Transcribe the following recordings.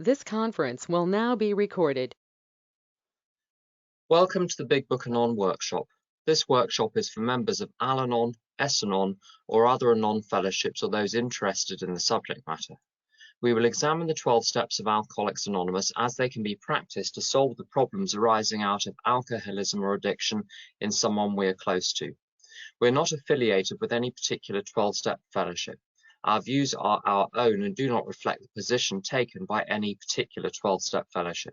This conference will now be recorded. Welcome to the Big Book Anon Workshop. This workshop is for members of Al-Anon, S-Anon, or other Anon fellowships or those interested in the subject matter. We will examine the 12 steps of Alcoholics Anonymous as they can be practiced to solve the problems arising out of alcoholism or addiction in someone we are close to. We're not affiliated with any particular 12-step fellowship. Our views are our own and do not reflect the position taken by any particular 12-step fellowship.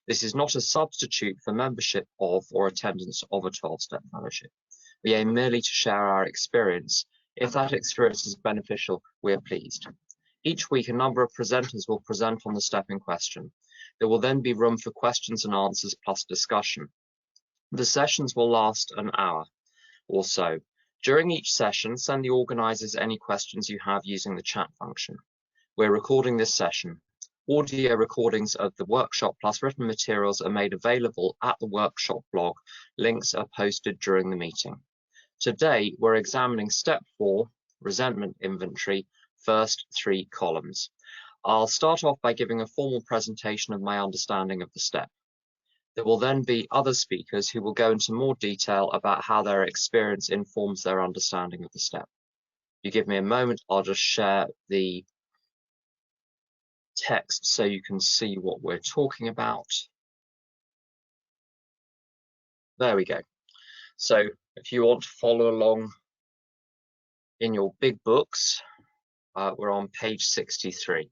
This is not a substitute for membership of or attendance of a 12-step fellowship. We aim merely to share our experience. If that experience is beneficial, we are pleased. Each week, a number of presenters will present on the step in question. There will then be room for questions and answers plus discussion. The sessions will last an hour or so. During each session, send the organizers any questions you have using the chat function. We're recording this session. Audio recordings of the workshop plus written materials are made available at the workshop blog. Links are posted during the meeting. Today, we're examining Step 4, Resentment Inventory, first 3 columns. I'll start off by giving a formal presentation of my understanding of the step. There will then be other speakers who will go into more detail about how their experience informs their understanding of the step. If you give me a moment, I'll just share the text so you can see what we're talking about. There we go. So if you want to follow along in your big books, we're on page 63.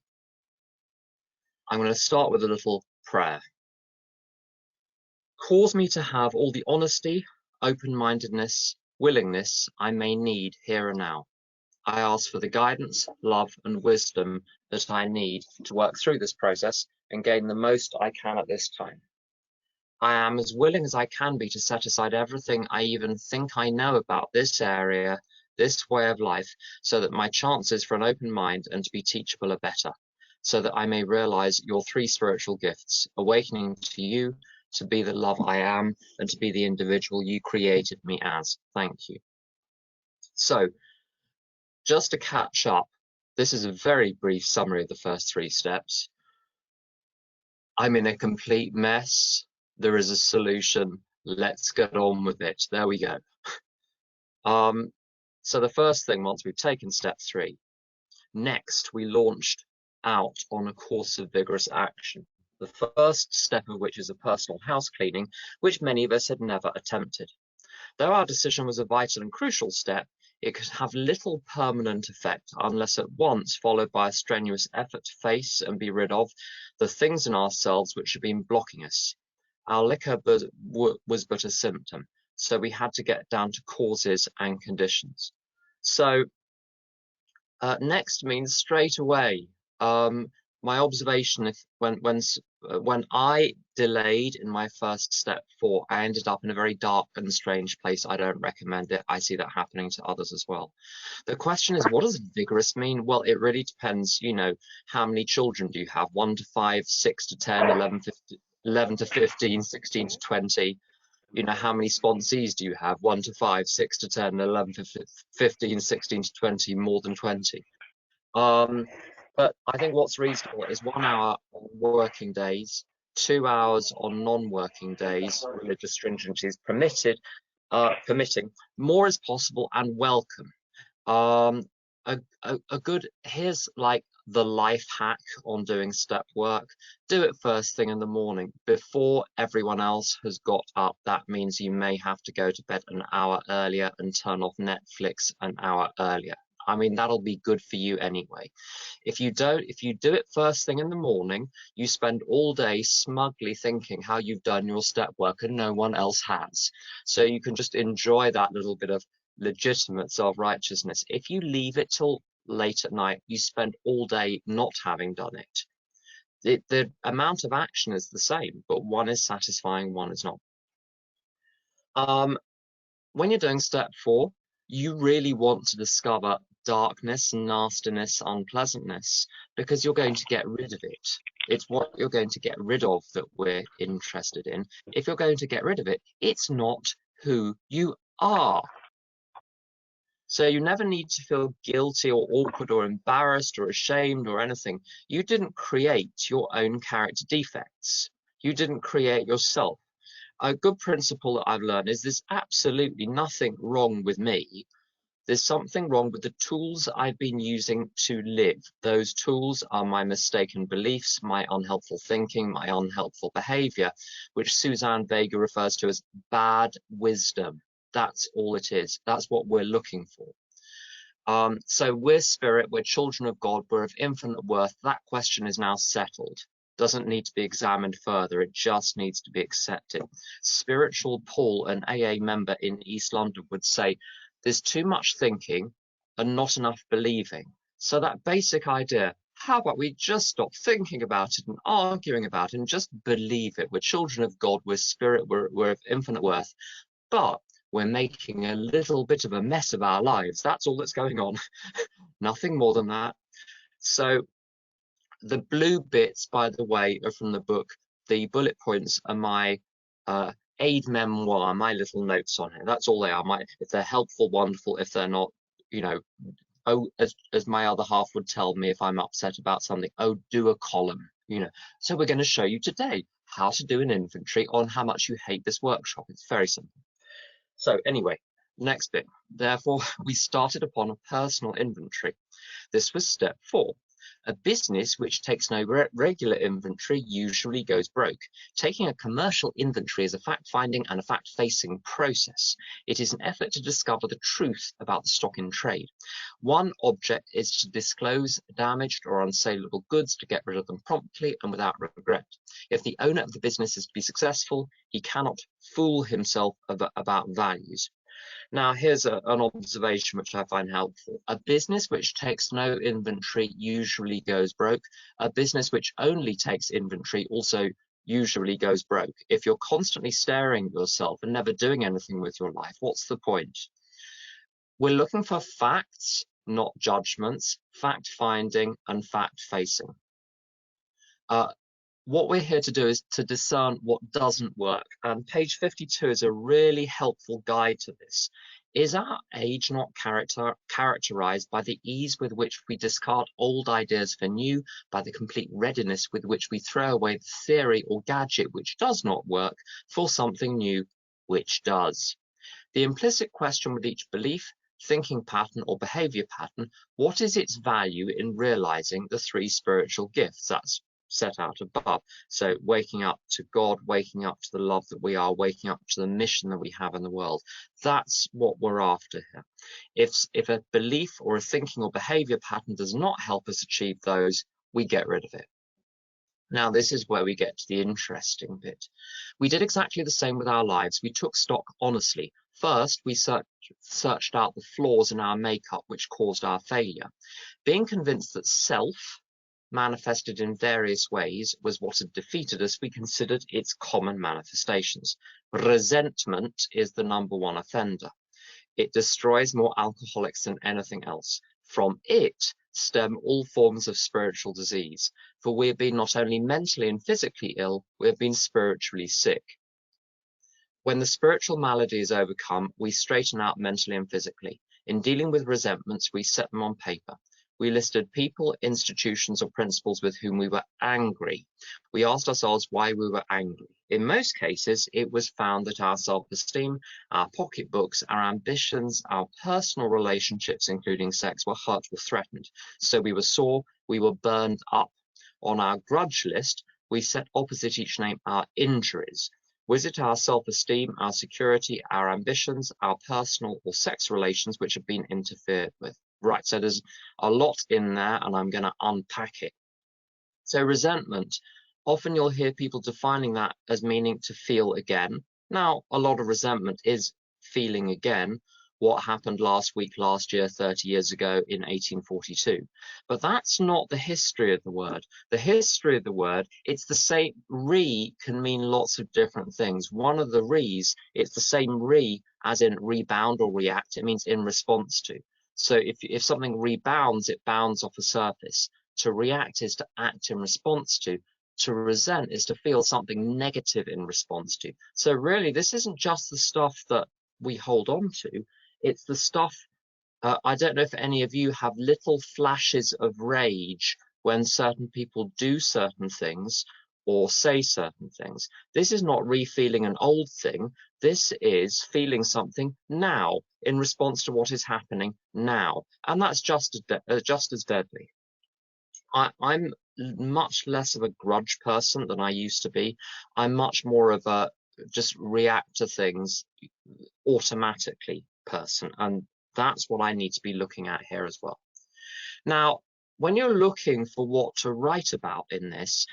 I'm going to start with a little prayer. Cause me to have all the honesty, open-mindedness, willingness I may need here and now. I ask for the guidance, love, and wisdom that I need to work through this process and gain the most I can at this time. I am as willing as I can be to set aside everything I even think I know about this area, this way of life, so that my chances for an open mind and to be teachable are better, so that I may realize your 3 spiritual gifts, awakening to you, to be the love I am, and to be the individual you created me as. Thank you. So, just to catch up, this is a very brief summary of the first 3 steps. I'm in a complete mess. There is a solution. Let's get on with it. There we go. So the first thing, once we've taken step 3, next we launched out on a course of vigorous action. The first step of which is a personal house cleaning, which many of us had never attempted. Though our decision was a vital and crucial step, it could have little permanent effect unless at once followed by a strenuous effort to face and be rid of the things in ourselves which had been blocking us. Our liquor was but a symptom, so we had to get down to causes and conditions. So next means straight away. My observation, when I delayed in my first step 4, I ended up in a very dark and strange place. I don't recommend it. I see that happening to others as well. The question is, what does vigorous mean? Well, it really depends, you know, how many children do you have? 1 to 5, 6 to 10, 11 to 15, 16 to 20. You know, how many sponsees do you have? 1 to 5, 6 to 10, 11 to 15, 16 to 20, more than 20. But I think what's reasonable is 1 hour on working days, 2 hours on non-working days, religious stringency is permitting, more is possible and welcome. Here's like the life hack on doing step work. Do it first thing in the morning before everyone else has got up. That means you may have to go to bed an hour earlier and turn off Netflix an hour earlier. I mean, that'll be good for you anyway. If you do it first thing in the morning, you spend all day smugly thinking how you've done your step work and no one else has. So you can just enjoy that little bit of legitimate self-righteousness. If you leave it till late at night, you spend all day not having done it. The amount of action is the same, but one is satisfying, one is not. When you're doing step 4, you really want to discover darkness, nastiness, unpleasantness, because you're going to get rid of it. It's what you're going to get rid of that we're interested in. If you're going to get rid of it, it's not who you are. So you never need to feel guilty or awkward or embarrassed or ashamed or anything. You didn't create your own character defects. You didn't create yourself. A good principle that I've learned is there's absolutely nothing wrong with me. There's something wrong with the tools I've been using to live. Those tools are my mistaken beliefs, my unhelpful thinking, my unhelpful behavior, which Suzanne Vega refers to as bad wisdom. That's all it is. That's what we're looking for. So we're spirit, we're children of God, we're of infinite worth. That question is now settled. Doesn't need to be examined further. It just needs to be accepted. Spiritual Paul, an AA member in East London, would say, there's too much thinking and not enough believing. So that basic idea, how about we just stop thinking about it and arguing about it and just believe it? We're children of God, we're spirit, we're of infinite worth, but we're making a little bit of a mess of our lives. That's all that's going on. Nothing more than that. So the blue bits, by the way, are from the book. The bullet points are my aid memoir, my little notes on it. That's all they are. If they're helpful, wonderful. If they're not, you know, oh, as my other half would tell me if I'm upset about something, oh, do a column, you know. So we're going to show you today how to do an inventory on how much you hate this workshop. It's very simple. So anyway, next bit. Therefore, we started upon a personal inventory. This was step 4. A business which takes no regular inventory usually goes broke. Taking a commercial inventory is a fact-finding and a fact-facing process. It is an effort to discover the truth about the stock in trade. One object is to disclose damaged or unsaleable goods to get rid of them promptly and without regret. If the owner of the business is to be successful, he cannot fool himself about values. Now, here's an observation which I find helpful. A business which takes no inventory usually goes broke. A business which only takes inventory also usually goes broke. If you're constantly staring at yourself and never doing anything with your life, what's the point? We're looking for facts, not judgments, fact-finding and fact-facing. What we're here to do is to discern what doesn't work. And page 52 is a really helpful guide to this. Is our age not characterized by the ease with which we discard old ideas for new, by the complete readiness with which we throw away the theory or gadget which does not work for something new which does? The implicit question with each belief, thinking pattern or behavior pattern, what is its value in realizing the 3 spiritual gifts? That's set out above. So waking up to God, waking up to the love that we are, waking up to the mission that we have in the world. That's what we're after here. If a belief or a thinking or behavior pattern does not help us achieve those, we get rid of it. Now, this is where we get to the interesting bit. We did exactly the same with our lives. We took stock honestly. First, we searched out the flaws in our makeup which caused our failure. Being convinced that self, manifested in various ways, was what had defeated us, we considered its common manifestations. Resentment is the #1 offender. It destroys more alcoholics than anything else. From it stem all forms of spiritual disease, for we have been not only mentally and physically ill, we have been spiritually sick. When the spiritual malady is overcome, we straighten out mentally and physically. In dealing with resentments, we set them on paper. We listed people, institutions, or principles with whom we were angry. We asked ourselves why we were angry. In most cases, it was found that our self-esteem, our pocketbooks, our ambitions, our personal relationships, including sex, were hurt or threatened. So we were sore, we were burned up. On our grudge list, we set opposite each name our injuries. Was it our self-esteem, our security, our ambitions, our personal or sex relations which have been interfered with? Right, so there's a lot in there and I'm going to unpack it. So resentment, often you'll hear people defining that as meaning to feel again. Now, a lot of resentment is feeling again what happened last week, last year, 30 years ago in 1842. But that's not the history of the word. The history of the word, it's the same. Re can mean lots of different things. One of the re's, it's the same re as in rebound or react. It means in response to. So if something rebounds, it bounds off a surface. To react is to act in response to. To resent is to feel something negative in response to. So really, this isn't just the stuff that we hold on to. It's the stuff I don't know if any of you have little flashes of rage when certain people do certain things or say certain things. This is not re-feeling an old thing. This is feeling something now in response to what is happening now. And that's just as deadly. I'm much less of a grudge person than I used to be. I'm much more of a just react to things automatically person. And that's what I need to be looking at here as well. Now, when you're looking for what to write about in this,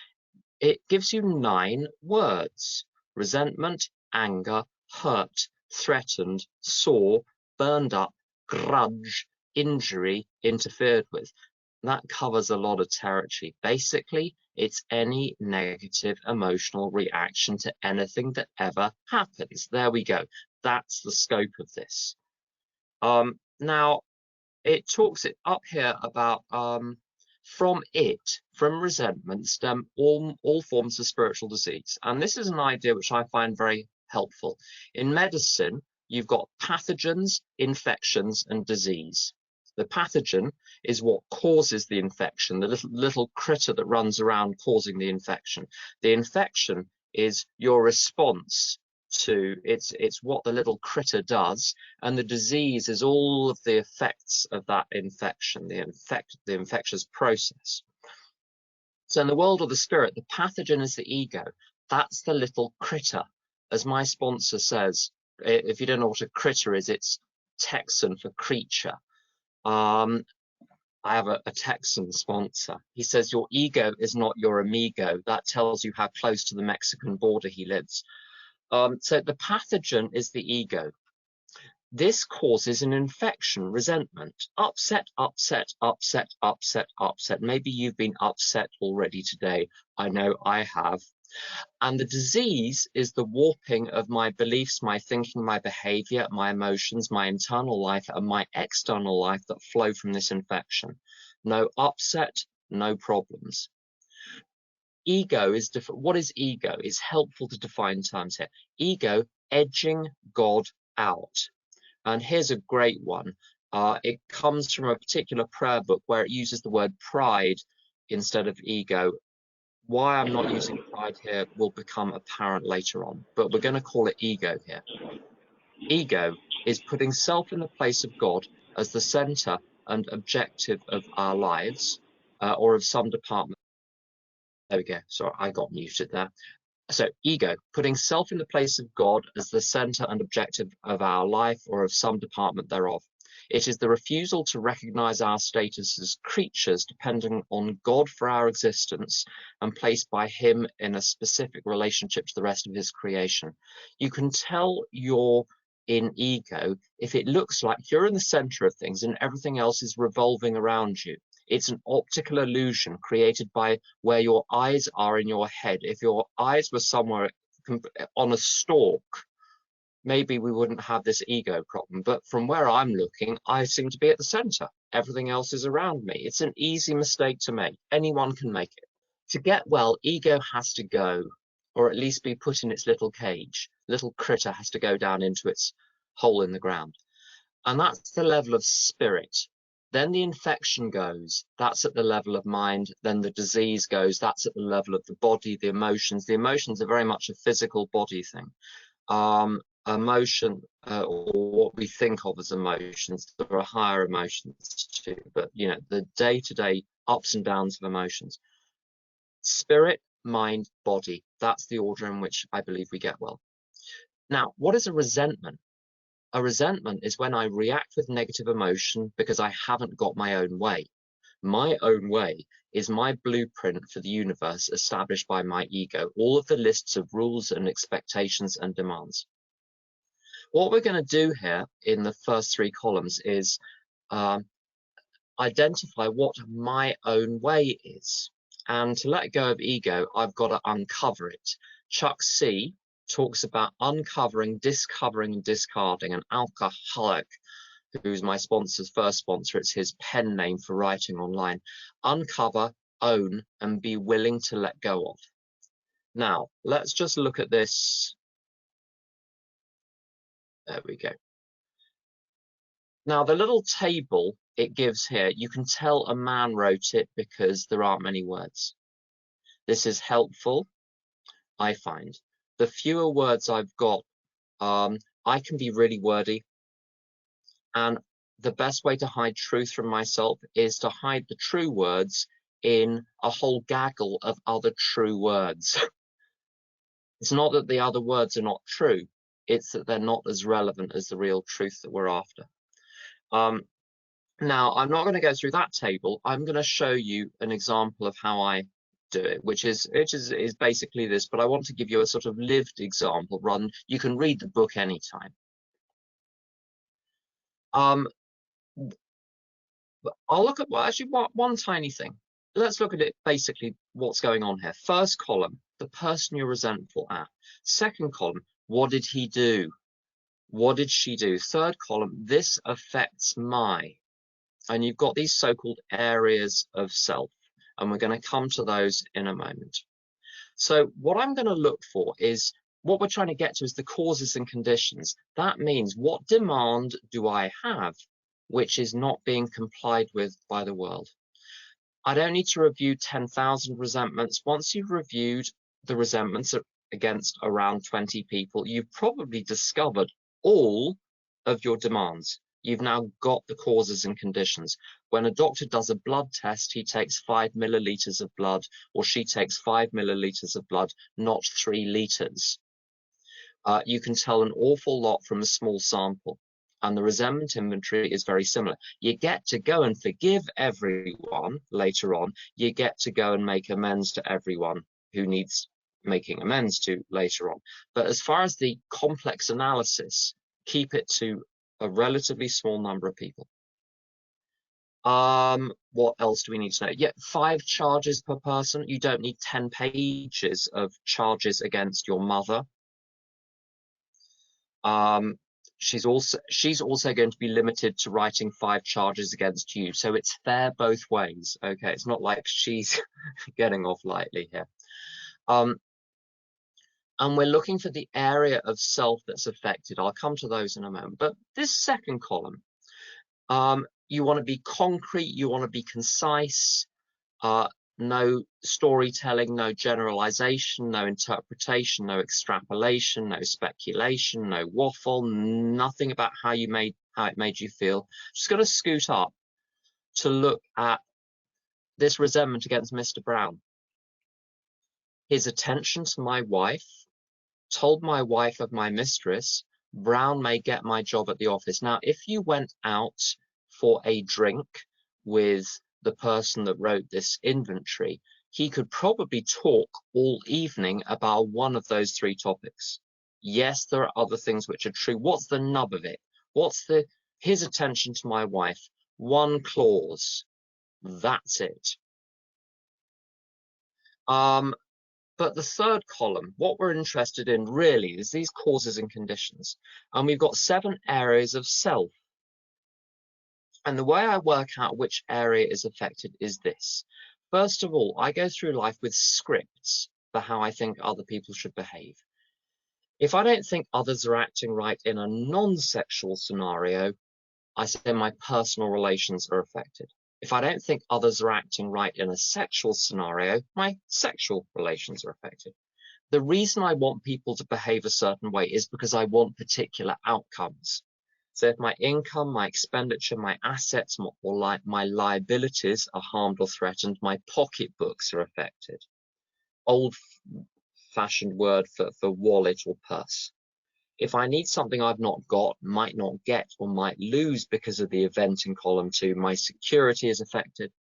it gives you 9 words: resentment, anger, hurt, threatened, sore, burned up, grudge, injury, interfered with. That covers a lot of territory. Basically, it's any negative emotional reaction to anything that ever happens. There we go. That's the scope of this. Now, it talks it up here about from resentment stem all forms of spiritual disease. And this is an idea which I find very helpful. In medicine, you've got pathogens, infections, and disease. The pathogen is what causes the infection, the little critter that runs around causing the infection. The infection is your response to it's what the little critter does, and the disease is all of the effects of that infection, the infectious process. So in the world of the spirit, the pathogen is the ego. That's the little critter. As my sponsor says, if you don't know what a critter is, it's Texan for creature. I have a Texan sponsor. He says your ego is not your amigo. That tells you how close to the Mexican border he lives. So the pathogen is the ego. This causes an infection, resentment, upset, upset, upset, upset, upset. Maybe you've been upset already today. I know I have. And the disease is the warping of my beliefs, my thinking, my behavior, my emotions, my internal life, and my external life that flow from this infection. No upset, no problems. Ego is different. What is ego? It's helpful to define terms here. Ego, edging God out. And here's a great one. It comes from a particular prayer book where it uses the word pride instead of ego. Why I'm not using pride here will become apparent later on, but we're going to call it ego here. Ego is putting self in the place of God as the center and objective of our lives, or of some department. There we go. Sorry, I got muted there. So ego, putting self in the place of God as the center and objective of our life or of some department thereof. It is the refusal to recognize our status as creatures depending on God for our existence and placed by him in a specific relationship to the rest of his creation. You can tell you're in ego if it looks like you're in the center of things and everything else is revolving around you. It's an optical illusion created by where your eyes are in your head. If your eyes were somewhere on a stalk, maybe we wouldn't have this ego problem. But from where I'm looking, I seem to be at the center. Everything else is around me. It's an easy mistake to make. Anyone can make it. To get well, ego has to go, or at least be put in its little cage. Little critter has to go down into its hole in the ground. And that's the level of spirit. Then the infection goes, that's at the level of mind. Then the disease goes, that's at the level of the body, the emotions. The emotions are very much a physical body thing. Emotion, or what we think of as emotions, there are higher emotions too, but you know, the day-to-day ups and downs of emotions. Spirit, mind, body, that's the order in which I believe we get well. Now, what is a resentment? A resentment is when I react with negative emotion because I haven't got my own way. My own way is my blueprint for the universe established by my ego, all of the lists of rules and expectations and demands. What we're going to do here in the first 3 columns is identify what my own way is. And to let go of ego, I've got to uncover it. Chuck C talks about uncovering, discovering, and discarding. An alcoholic, who's my sponsor's first sponsor, it's his pen name for writing online. Uncover, own, and be willing to let go of. Now, let's just look at this. There we go. Now, the little table it gives here, you can tell a man wrote it because there aren't many words. This is helpful, I find. The fewer words I've got, I can be really wordy. And the best way to hide truth from myself is to hide the true words in a whole gaggle of other true words. It's not that the other words are not true, it's that they're not as relevant as the real truth that we're after. Now, I'm not going to go through that table. I'm going to show you an example of how I do it, which is basically this, but I want to give you a sort of lived example. You can read the book anytime. I'll look at, well, actually, one tiny thing. Let's look at it, basically, what's going on here. First column, the person you're resentful at. Second column, what did he do? What did she do? Third column, this affects my. And you've got these so-called areas of self, and we're going to come to those in a moment. So what I'm going to look for is, what we're trying to get to is the causes and conditions. That means, what demand do I have which is not being complied with by the world? I don't need to review 10,000 resentments. Once you've reviewed the resentments against around 20 people, you've probably discovered all of your demands. You've now got the causes and conditions. When a doctor does a blood test, he takes 5 milliliters of blood, or she takes 5 milliliters of blood, not 3 liters. You can tell an awful lot from a small sample. And the resentment inventory is very similar. You get to go and forgive everyone later on. You get to go and make amends to everyone who needs making amends to later on. But as far as the complex analysis, keep it to a relatively small number of people. What else do we need to know? Yeah, 5 charges per person. You don't need 10 pages of charges against your mother. She's also going to be limited to writing 5 charges against you. So it's fair both ways. Okay, it's not like she's getting off lightly here. And we're looking for the area of self that's affected. I'll come to those in a moment. But this second column, you want to be concrete, you want to be concise, no storytelling, no generalization, no interpretation, no extrapolation, no speculation, no waffle, nothing about how it made you feel. Just going to scoot up to look at this resentment against Mr. Brown. His attention to my wife, told my wife of my mistress, Brown may get my job at the office. Now, if you went out for a drink with the person that wrote this inventory, he could probably talk all evening about one of those 3 topics. Yes, there are other things which are true. What's the nub of it? What's his attention to my wife? 1 clause. That's it. But the third column, what we're interested in really is these causes and conditions. And we've got 7 areas of self. And the way I work out which area is affected is this. First of all, I go through life with scripts for how I think other people should behave. If I don't think others are acting right in a non-sexual scenario, I say my personal relations are affected. If I don't think others are acting right in a sexual scenario, my sexual relations are affected. The reason I want people to behave a certain way is because I want particular outcomes. So if my income, my expenditure, my assets, or my liabilities are harmed or threatened, my pocketbooks are affected. Old-fashioned word for wallet or purse. If I need something I've not got, might not get, or might lose because of the event in column 2, my security is affected.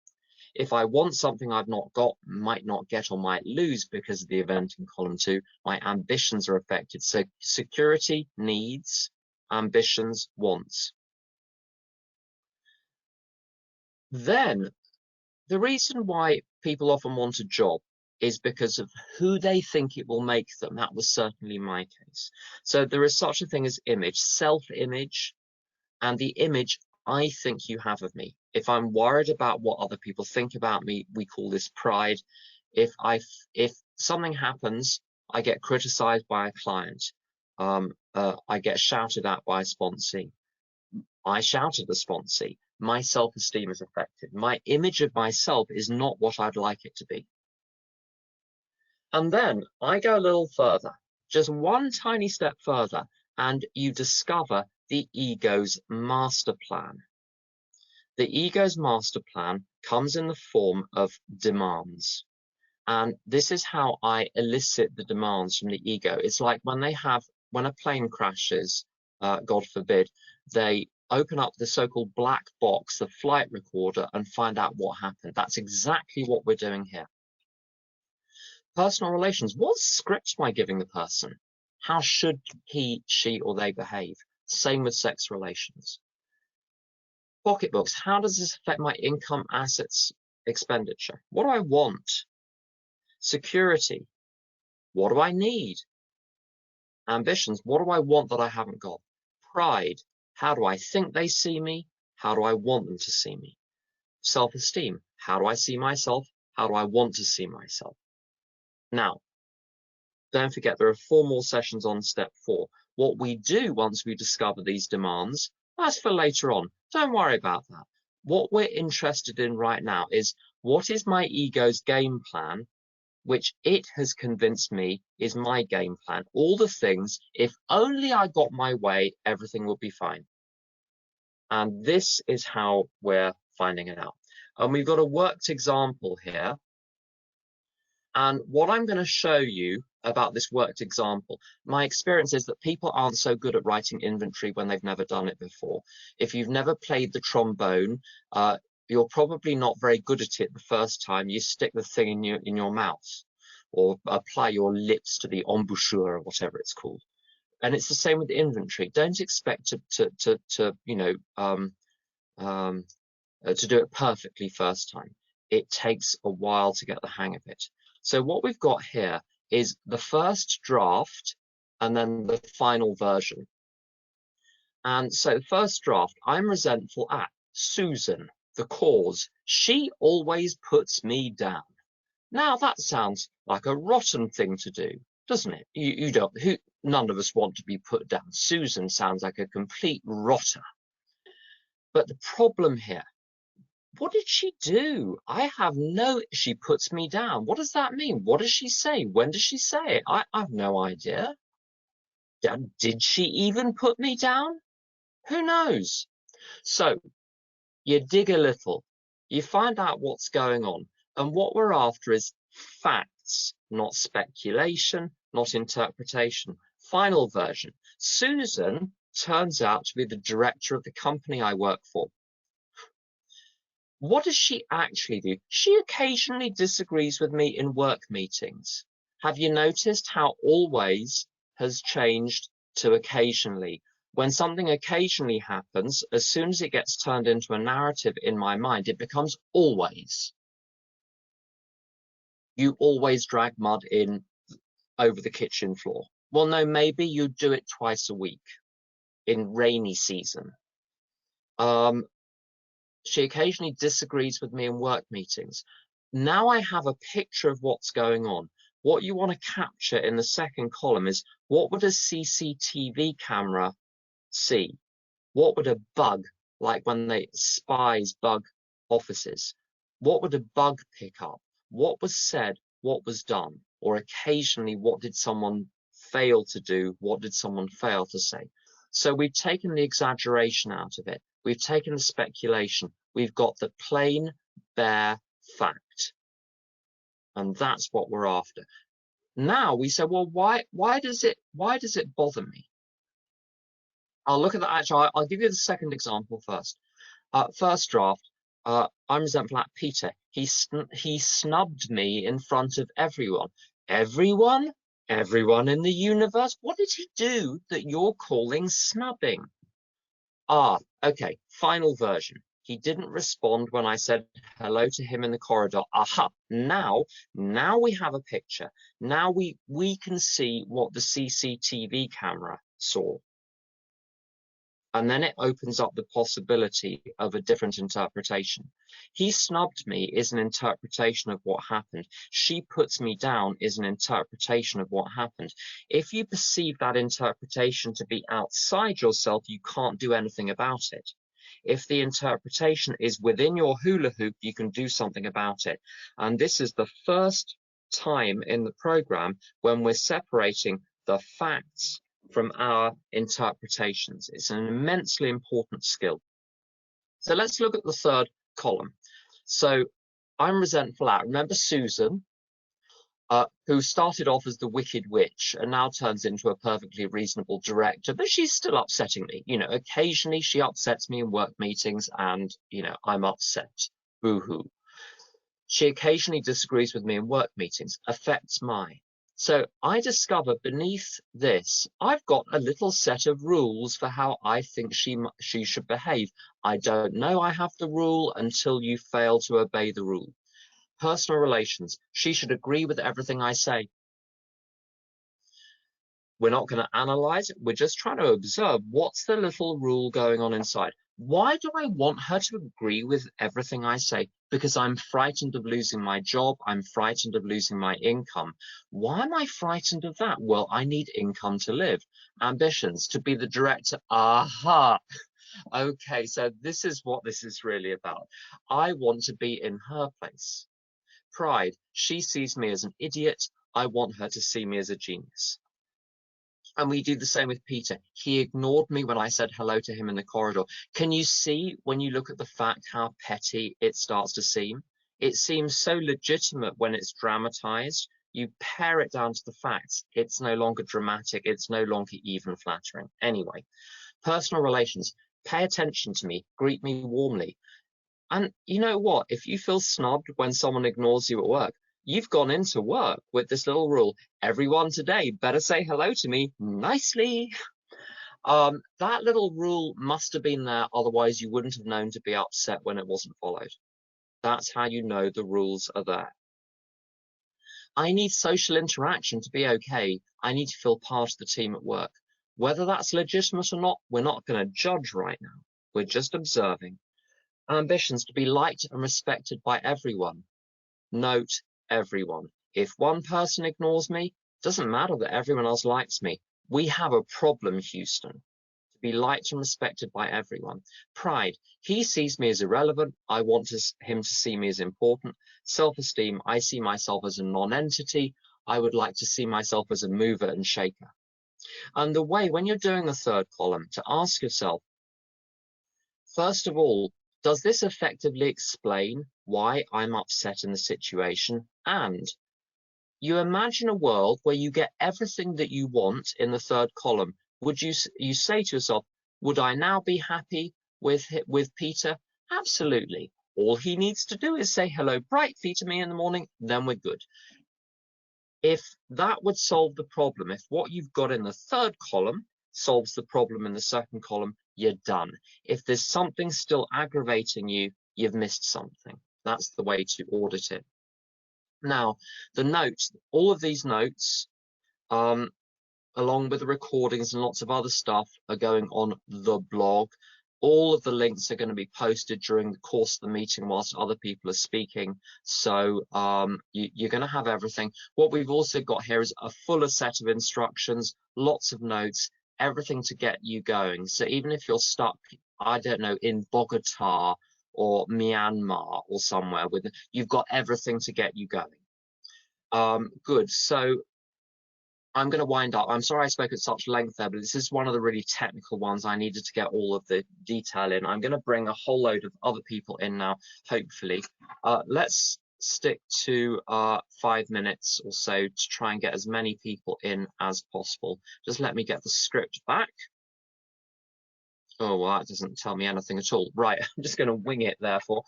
If I want something I've not got, might not get, or might lose because of the event in column 2, my ambitions are affected. So security, needs, ambitions, wants. Then the reason why people often want a job is because of who they think it will make them. That was certainly my case. So there is such a thing as image, self-image, and the image I think you have of me. If I'm worried about what other people think about me, we call this pride. If something happens, I get criticized by a client. I get shouted at by a sponsee. I shout at the sponsee. My self-esteem is affected. My image of myself is not what I'd like it to be. And then I go a little further, just one tiny step further, and you discover the ego's master plan. The ego's master plan comes in the form of demands. And this is how I elicit the demands from the ego. It's like when a plane crashes, God forbid, they open up the so-called black box, the flight recorder, and find out what happened. That's exactly what we're doing here. Personal relations. What script am I giving the person? How should he, she, or they behave? Same with sex relations. Pocketbooks. How does this affect my income, assets, expenditure? What do I want? Security. What do I need? Ambitions. What do I want that I haven't got? Pride. How do I think they see me? How do I want them to see me? Self-esteem. How do I see myself? How do I want to see myself? Now, don't forget there are 4 more sessions on step 4. What we do once we discover these demands, that's for later on. Don't worry about that. What we're interested in right now is, what is my ego's game plan, which it has convinced me is my game plan. All the things, if only I got my way, everything would be fine. And this is how we're finding it out. And we've got a worked example here. And what I'm going to show you about this worked example, my experience is that people aren't so good at writing inventory when they've never done it before. If you've never played the trombone, you're probably not very good at it the first time you stick the thing in your mouth, or apply your lips to the embouchure or whatever it's called. And it's the same with inventory. Don't expect to do it perfectly first time. It takes a while to get the hang of it. So what we've got here is the first draft and then the final version. And so first draft, I'm resentful at Susan, the cause. She always puts me down. Now that sounds like a rotten thing to do, doesn't it? None of us want to be put down. Susan sounds like a complete rotter. But the problem here, what did she do? She puts me down. What does that mean? What does she say? When does she say it? I've no idea. Did she even put me down? Who knows? So you dig a little, you find out what's going on. And what we're after is facts, not speculation, not interpretation. Final version. Susan turns out to be the director of the company I work for. What does she actually do? She occasionally disagrees with me in work meetings. Have you noticed how always has changed to occasionally? When something occasionally happens, as soon as it gets turned into a narrative in my mind, it becomes always. You always drag mud in over the kitchen floor. Well, no, maybe you do it twice a week in rainy season. She occasionally disagrees with me in work meetings. Now I have a picture of what's going on. What you want to capture in the second column is, what would a CCTV camera see? What would a bug, like when spies bug offices, what would a bug pick up? What was said? What was done? Or occasionally, what did someone fail to do? What did someone fail to say? So we've taken the exaggeration out of it. We've taken the speculation. We've got the plain, bare fact. And that's what we're after. Now we say, well, why does it bother me? I'll look at that. Actually, I'll give you the second example first. First draft, I'm resentful at Peter. He snubbed me in front of everyone. Everyone? Everyone in the universe? What did he do that you're calling snubbing? Okay, final version. He didn't respond when I said hello to him in the corridor. Aha, now we have a picture. Now we can see what the CCTV camera saw. And then it opens up the possibility of a different interpretation. He snubbed me is an interpretation of what happened. She puts me down is an interpretation of what happened. If you perceive that interpretation to be outside yourself, you can't do anything about it. If the interpretation is within your hula hoop, you can do something about it. And this is the first time in the program when we're separating the facts from our interpretations. It's an immensely important skill. So let's look at the third column. So I'm resentful at. Remember Susan, who started off as the wicked witch and now turns into a perfectly reasonable director, but she's still upsetting me. You know, occasionally she upsets me in work meetings and, you know, I'm upset. Boo-hoo. She occasionally disagrees with me in work meetings, affects my. So I discover beneath this, I've got a little set of rules for how I think she should behave. I don't know I have the rule until you fail to obey the rule. Personal relations. She should agree with everything I say. We're not going to analyze it. We're just trying to observe what's the little rule going on inside. Why do I want her to agree with everything I say? Because I'm frightened of losing my job. I'm frightened of losing my income. Why am I frightened of that? Well, I need income to live. Ambitions, to be the director. Aha. Okay, so this is what this is really about. I want to be in her place. Pride, she sees me as an idiot. I want her to see me as a genius. And we do the same with Peter. He ignored me when I said hello to him in the corridor. Can you see, when you look at the fact, how petty it starts to seem? It seems so legitimate when it's dramatized. You pare it down to the facts. It's no longer dramatic. It's no longer even flattering. Anyway, personal relations. Pay attention to me. Greet me warmly. And you know what? If you feel snubbed when someone ignores you at work, you've gone into work with this little rule. Everyone today better say hello to me nicely. That little rule must have been there, otherwise you wouldn't have known to be upset when it wasn't followed. That's how you know the rules are there. I need social interaction to be okay. I need to feel part of the team at work. Whether that's legitimate or not, we're not going to judge right now. We're just observing. Ambitions to be liked and respected by everyone. Note, everyone. If one person ignores me, doesn't matter that everyone else likes me. We have a problem, Houston. To be liked and respected by everyone. Pride. He sees me as irrelevant. I want him to see me as important. Self-esteem. I see myself as a non-entity. I would like to see myself as a mover and shaker. And the way, when you're doing the third column, to ask yourself, first of all, does this effectively explain why I'm upset in the situation? And you imagine a world where you get everything that you want in the third column. Would you say to yourself, would I now be happy with Peter? Absolutely. All he needs to do is say hello brightly to me in the morning, then we're good. If that would solve the problem, if what you've got in the third column solves the problem in the second column, you're done. If there's something still aggravating you, you've missed something. That's the way to audit it. Now, the notes, all of these notes, along with the recordings and lots of other stuff, are going on the blog. All of the links are going to be posted during the course of the meeting whilst other people are speaking. So you're going to have everything. What we've also got here is a fuller set of instructions, lots of notes, everything to get you going. So even if you're stuck, I don't know, in Bogota or Myanmar or somewhere, you've got everything to get you going. Good. So I'm going to wind up. I'm sorry I spoke at such length there, but this is one of the really technical ones. I needed to get all of the detail in. I'm going to bring a whole load of other people in now, hopefully. Let's stick to 5 minutes or so to try and get as many people in as possible. Just let me get the script back. Oh, well, that doesn't tell me anything at all. Right, I'm just going to wing it, therefore.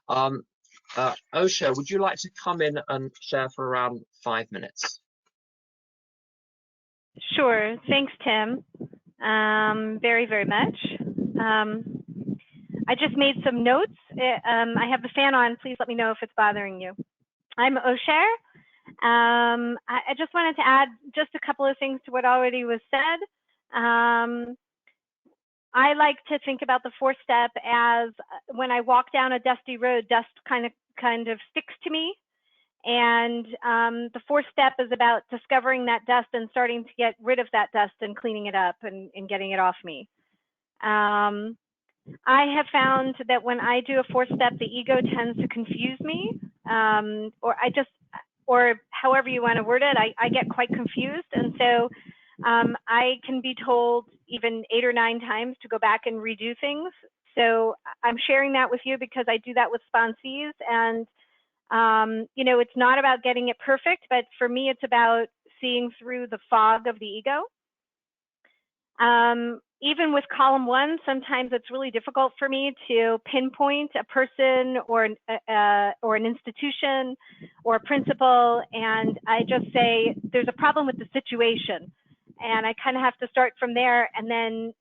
Osha, would you like to come in and share for around 5 minutes? Sure. Thanks, Tim. Very, very much. I just made some notes. I have the fan on. Please let me know if it's bothering you. I'm Osher. I just wanted to add just a couple of things to what already was said. I like to think about the fourth step as when I walk down a dusty road, dust kind of sticks to me. And the fourth step is about discovering that dust and starting to get rid of that dust and cleaning it up and getting it off me. I have found that when I do a fourth step, the ego tends to confuse me, or however you want to word it, I get quite confused. And so I can be told even 8 or 9 times to go back and redo things. So I'm sharing that with you because I do that with sponsees. And, you know, it's not about getting it perfect, but for me, it's about seeing through the fog of the ego. Even with column 1, sometimes it's really difficult for me to pinpoint a person or an institution or a principle, and I just say there's a problem with the situation, and I kind of have to start from there and then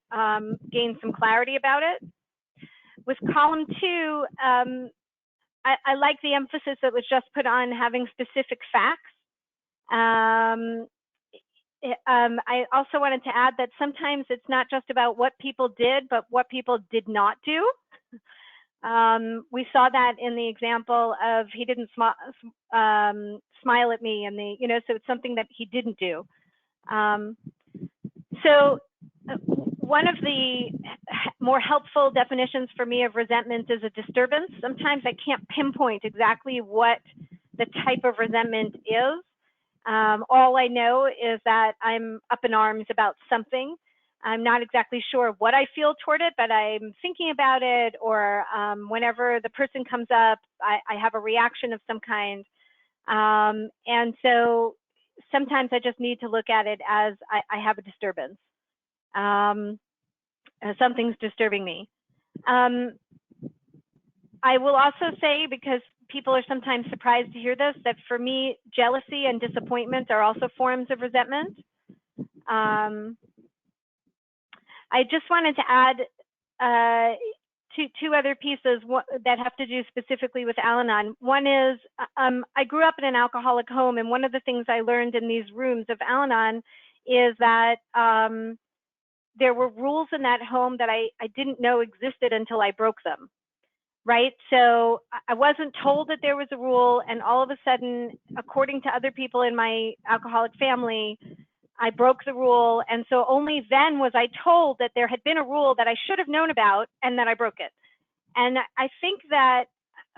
gain some clarity about it. With column 2, I like the emphasis that was just put on having specific facts. I also wanted to add that sometimes it's not just about what people did, but what people did not do. We saw that in the example of he didn't smile at me, and so it's something that he didn't do. So one of the more helpful definitions for me of resentment is a disturbance. Sometimes I can't pinpoint exactly what the type of resentment is. All I know is that I'm up in arms about something. I'm not exactly sure what I feel toward it, but I'm thinking about it, or whenever the person comes up, I have a reaction of some kind. And so sometimes I just need to look at it as I have a disturbance. Something's disturbing me. I will also say, because people are sometimes surprised to hear this, that for me, jealousy and disappointment are also forms of resentment. I just wanted to add two other pieces that have to do specifically with Al-Anon. One is, I grew up in an alcoholic home, and one of the things I learned in these rooms of Al-Anon is that there were rules in that home that I didn't know existed until I broke them. Right? So I wasn't told that there was a rule, and all of a sudden, according to other people in my alcoholic family, I broke the rule. And so only then was I told that there had been a rule that I should have known about and that I broke it. And I think that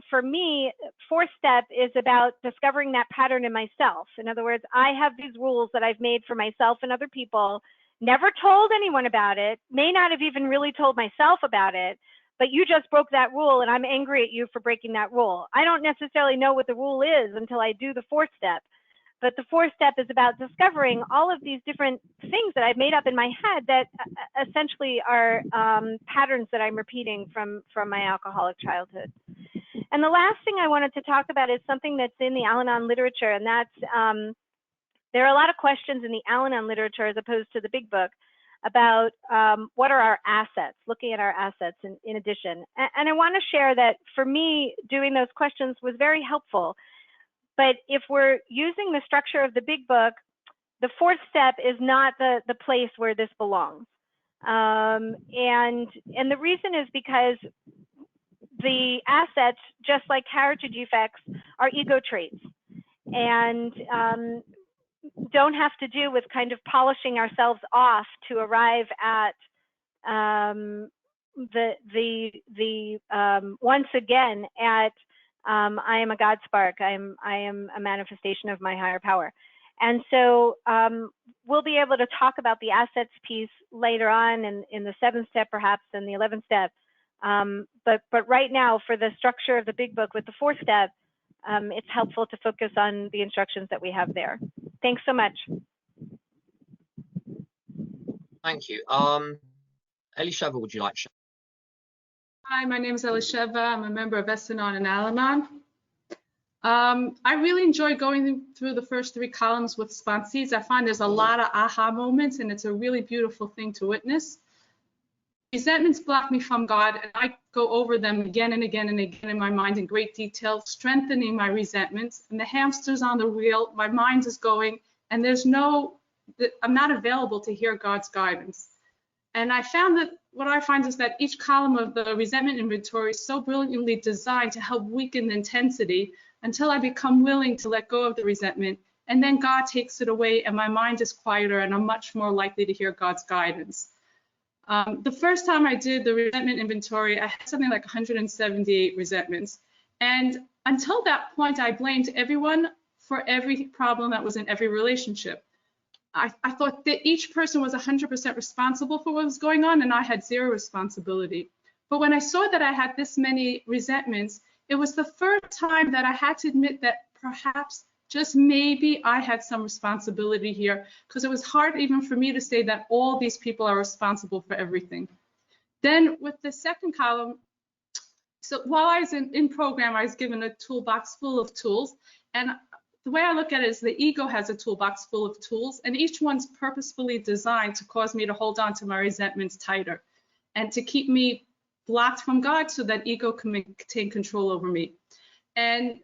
for me, fourth step is about discovering that pattern in myself. In other words, I have these rules that I've made for myself and other people, never told anyone about it, may not have even really told myself about it, but you just broke that rule and I'm angry at you for breaking that rule. I don't necessarily know what the rule is until I do the fourth step. But the fourth step is about discovering all of these different things that I've made up in my head that essentially are patterns that I'm repeating from my alcoholic childhood. And the last thing I wanted to talk about is something that's in the Al-Anon literature, and that's there are a lot of questions in the Al-Anon literature as opposed to the big book about what are our assets, looking at our assets in addition. And I want to share that for me, doing those questions was very helpful. But if we're using the structure of the big book, the fourth step is not the place where this belongs. And the reason is because the assets, just like character defects, are ego traits. And don't have to do with kind of polishing ourselves off to arrive at once again at I am a God spark. I am a manifestation of my higher power. And so we'll be able to talk about the assets piece later on in the 7th step, perhaps, and the 11th step. But right now, for the structure of the big book with the 4th step, it's helpful to focus on the instructions that we have there. Thanks so much. Thank you. Elisheva, would you like to share? Hi, my name is Elisheva. I'm a member of Al-Anon and Al-Anon. I really enjoy going through the first 3 columns with sponsees. I find there's a lot of aha moments, and it's a really beautiful thing to witness. Resentments block me from God, and I go over them again and again and again in my mind in great detail, strengthening my resentments. And the hamster's on the wheel, my mind is going, and I'm not available to hear God's guidance. And I found that what I find is that each column of the resentment inventory is so brilliantly designed to help weaken the intensity until I become willing to let go of the resentment, and then God takes it away and my mind is quieter and I'm much more likely to hear God's guidance. The first time I did the resentment inventory, I had something like 178 resentments. And until that point, I blamed everyone for every problem that was in every relationship. I thought that each person was 100% responsible for what was going on, and I had zero responsibility. But when I saw that I had this many resentments, it was the first time that I had to admit that perhaps, just maybe, I had some responsibility here, because it was hard even for me to say that all these people are responsible for everything. Then with the second column, so while I was in program, I was given a toolbox full of tools, and the way I look at it is the ego has a toolbox full of tools, and each one's purposefully designed to cause me to hold on to my resentments tighter and to keep me blocked from God so that ego can maintain control over me. And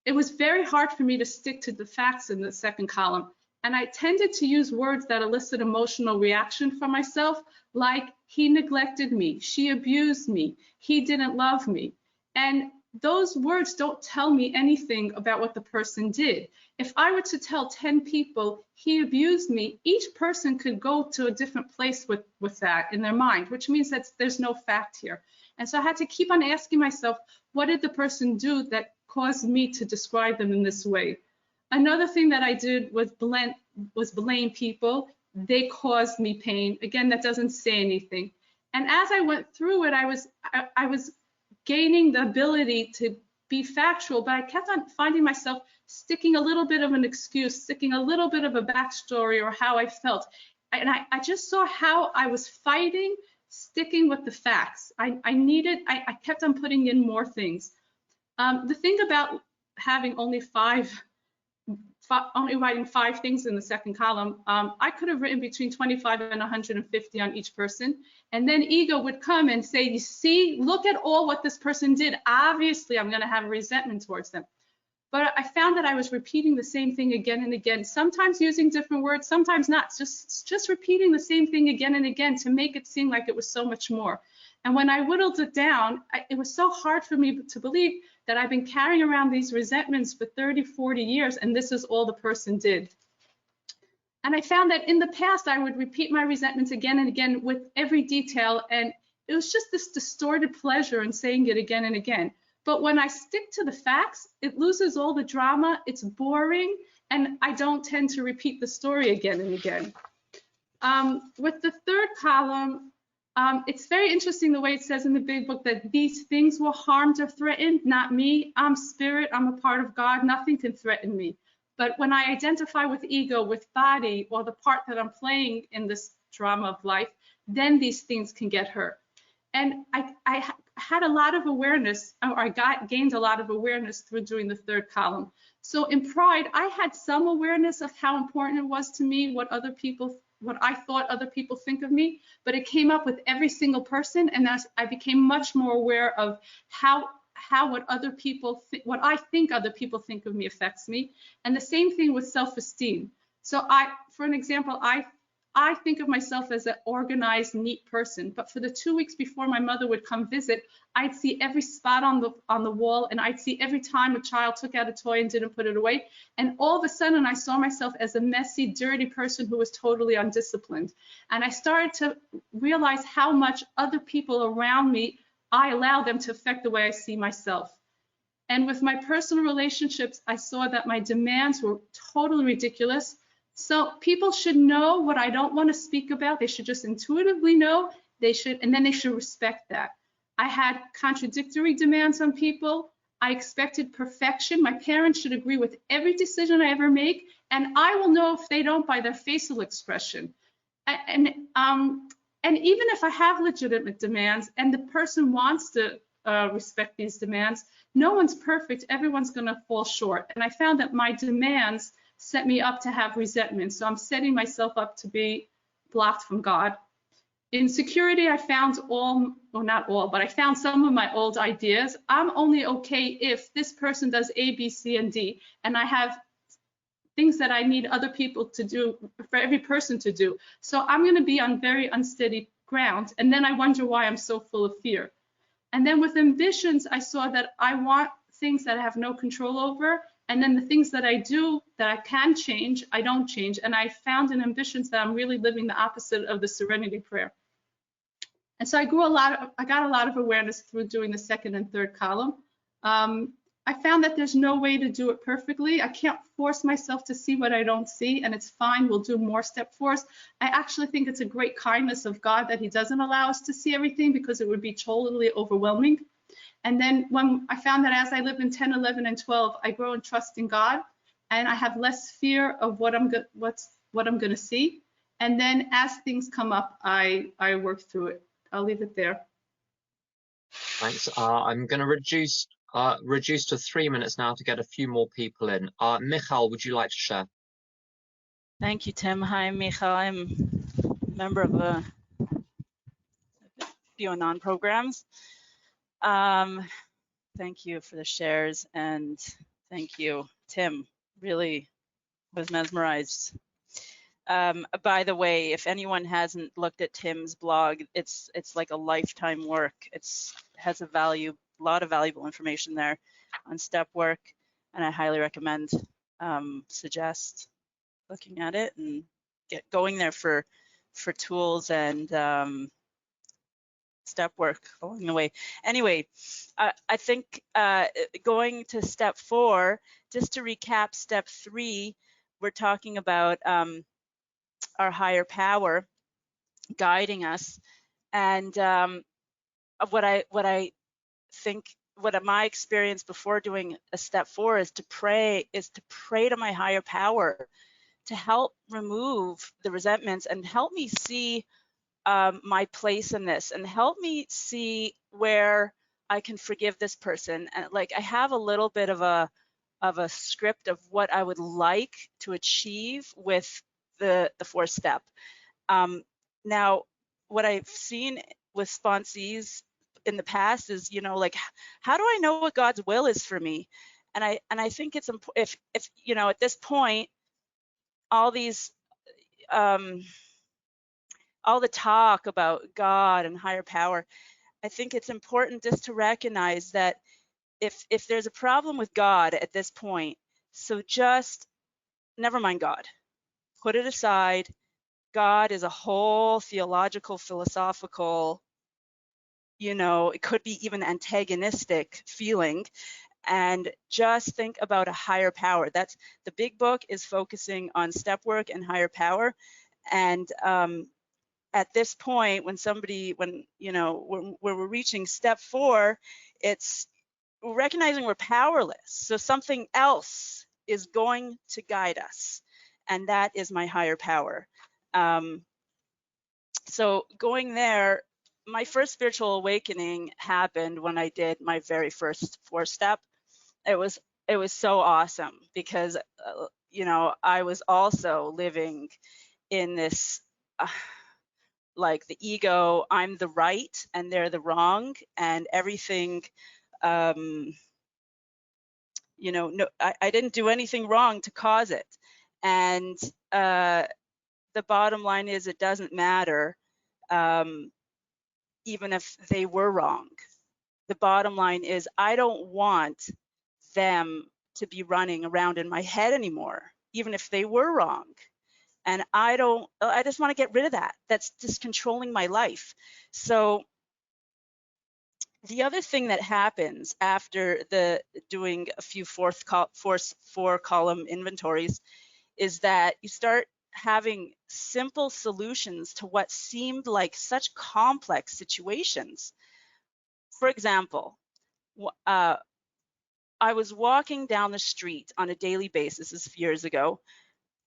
it was very hard for me to stick to the facts in the second column. And I tended to use words that elicit emotional reaction from myself, like he neglected me, she abused me, he didn't love me. And those words don't tell me anything about what the person did. If I were to tell 10 people he abused me, each person could go to a different place with that in their mind, which means that there's no fact here. And so I had to keep on asking myself, what did the person do that caused me to describe them in this way? Another thing that I did was blame people. They caused me pain. Again, that doesn't say anything. And as I went through it, I was gaining the ability to be factual, but I kept on finding myself sticking a little bit of an excuse, sticking a little bit of a backstory or how I felt. And I just saw how I was fighting, sticking with the facts. I kept on putting in more things. The thing about having only writing 5 things in the second column, I could have written between 25 and 150 on each person. And then ego would come and say, you see, look at all what this person did. Obviously, I'm going to have resentment towards them. But I found that I was repeating the same thing again and again, sometimes using different words, sometimes not, just repeating the same thing again and again to make it seem like it was so much more. And when I whittled it down, it was so hard for me to believe that I've been carrying around these resentments for 30, 40 years, and this is all the person did. And I found that in the past, I would repeat my resentments again and again with every detail, and it was just this distorted pleasure in saying it again and again. But when I stick to the facts, it loses all the drama, it's boring, and I don't tend to repeat the story again and again. With the third column, it's very interesting the way it says in the big book that these things were harmed or threatened, not me. I'm spirit, I'm a part of God, nothing can threaten me. But when I identify with ego, with body, or the part that I'm playing in this drama of life, then these things can get hurt. And I had a lot of awareness, or I gained a lot of awareness through doing the third column. So in pride, I had some awareness of how important it was to me, what I thought other people think of me, but it came up with every single person, and as I became much more aware of how what I think other people think of me affects me. And the same thing with self-esteem. So for an example, I think of myself as an organized, neat person, but for the 2 weeks before my mother would come visit, I'd see every spot on the wall, and I'd see every time a child took out a toy and didn't put it away. And all of a sudden, I saw myself as a messy, dirty person who was totally undisciplined. And I started to realize how much other people around me, I allow them to affect the way I see myself. And with my personal relationships, I saw that my demands were totally ridiculous. So people should know what I don't want to speak about. They should just intuitively know. And then they should respect that. I had contradictory demands on people. I expected perfection. My parents should agree with every decision I ever make, and I will know if they don't by their facial expression. And even if I have legitimate demands and the person wants to respect these demands, no one's perfect. Everyone's going to fall short. And I found that my demands set me up to have resentment. So I'm setting myself up to be blocked from God. In security, I found not all, but I found some of my old ideas. I'm only okay if this person does A, B, C, and D, and I have things that I need other people to do, for every person to do. So I'm going to be on very unsteady ground. And then I wonder why I'm so full of fear. And then with ambitions, I saw that I want things that I have no control over. And then the things that I do that I can change, I don't change. And I found in ambitions that I'm really living the opposite of the serenity prayer. And so I got a lot of awareness through doing the second and third column. I found that there's no way to do it perfectly. I can't force myself to see what I don't see, and it's fine. We'll do more step fours. I actually think it's a great kindness of God that he doesn't allow us to see everything, because it would be totally overwhelming. And then when I found that as I live in 10, 11, and 12, I grow in trust in God, and I have less fear of what I'm going to see. And then as things come up, I work through it. I'll leave it there. Thanks. I'm going to reduce to 3 minutes now to get a few more people in. Michal, would you like to share? Thank you, Tim. Hi, I'm Michal. I'm a member of a few Anon programs. Thank you for the shares, and thank you, Tim. Really was mesmerized. By the way, if anyone hasn't looked at Tim's blog, it's like a lifetime work. It has a lot of valuable information there on step work, and I highly recommend, suggest looking at it and get going there for tools and step work along the way. Anyway, I think going to step 4, just to recap step 3, we're talking about our higher power guiding us, and what I think, what my experience before doing a step 4 is to pray to my higher power to help remove the resentments and help me see my place in this, and help me see where I can forgive this person. And like, I have a little bit of a script of what I would like to achieve with the 4th step. Now, what I've seen with sponsees in the past is, like, how do I know what God's will is for me? And I think it's important, if at this point, all these all the talk about God and higher power, I think it's important just to recognize that if there's a problem with God at this point, so just never mind God, put it aside. God is a whole theological, philosophical, it could be even antagonistic feeling, and just think about a higher power. That's the big book is focusing on step work and higher power. And at this point, when we're reaching step 4, it's recognizing we're powerless. So something else is going to guide us, and that is my higher power. So going there, my first spiritual awakening happened when I did my very first 4 step. It was so awesome, because I was also living in this like the ego, I'm the right and they're the wrong, and everything, no, I didn't do anything wrong to cause it. And the bottom line is, it doesn't matter, even if they were wrong. The bottom line is, I don't want them to be running around in my head anymore, even if they were wrong. And I just want to get rid of that. That's just controlling my life. So the other thing that happens after doing a few 4 column inventories is that you start having simple solutions to what seemed like such complex situations. For example, I was walking down the street on a daily basis, this years ago,